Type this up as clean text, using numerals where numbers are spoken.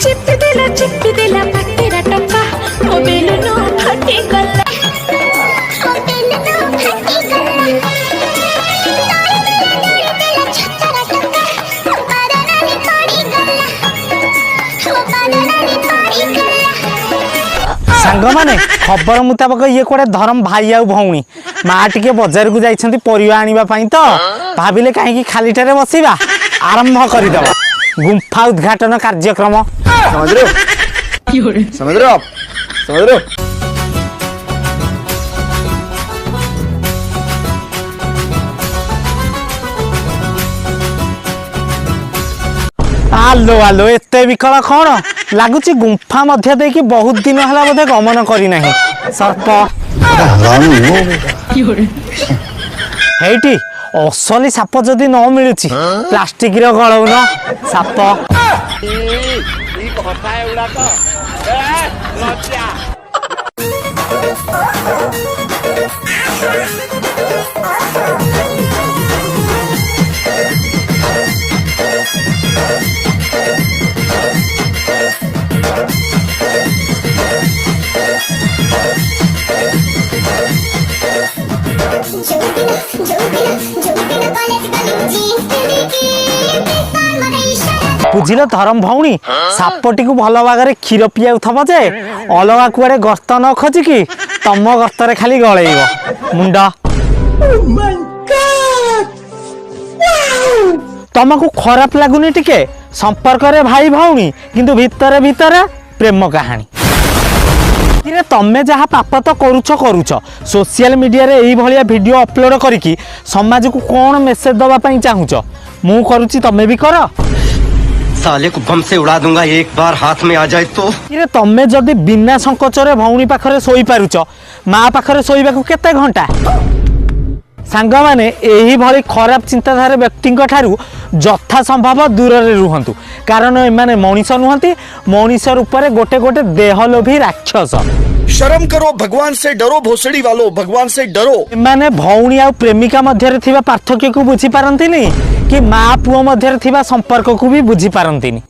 चिपी देला पटेरा टंका mobile no फटी गला मोबाइल नो फटी गला तेला छतरा टंका बादना ने पड़ी गला बादना ने पड़ी गला। सांग माने खबर मुताबक ये कोड़े धर्म भाई आ भौणी माँ टिके बाजार को जाइछंती परिवा आनिबा पई तो भाबिले काहे खालीटारे बसिबा आरंभ करिदबा गुंफा उद्घाटन कार्यक्रम। समझ रहे हो? समझ रहे हो आप? समझ रहे हो? आलो आलो एते विकल कौन लगुच गुंफा मध्य दे कि बहुत दिन है बोधे गमन करना सर्प हेटी असली साप जदि न मिलू प्लास्टिक गलौन साप बुझिल धरम भौणी सापटी को भल भाग क्षीर पियाउथब जे अलगा कुआडे गर्त न खोजिकी तम गर्तरे खाली गलैब मुंड तुमको खराब लगुनि टिके संपर्क रे भाई भौणी किंतु भितरे भितरे प्रेम कहानी तमें जहाँ पाप तो करुच सोशल मीडिया रे यही भाया वीडियो अपलोड करिकी समाज को कौन मेसेज दवाई चाहूच मु करुच्ची तमें भी कर साले को बम से उड़ा दूंगा एक बार हाथ में आ जाए तो तमें जदि बिना संकोचरे भौणी पाखरे सोई पारुच माँ पाखरे सोईबाकू केते घंटा सांग माने यही भली खराब चिंताधारा व्यक्ति ठारू जथा संभव दूर रे रुहंतु कारण एमाने मनीष नुहंती मनीष रूप में गोटे गोटे देहलोभी राक्षस। शर्म करो भगवान से डरो भोसड़ी वालों भगवान से डरो। एमाने भौणी आ प्रेमिका मध्य पार्थक्य को बुझी पारंतिनी कि माँ पुओ मध्य संपर्क को भी बुझी पारंतिनी।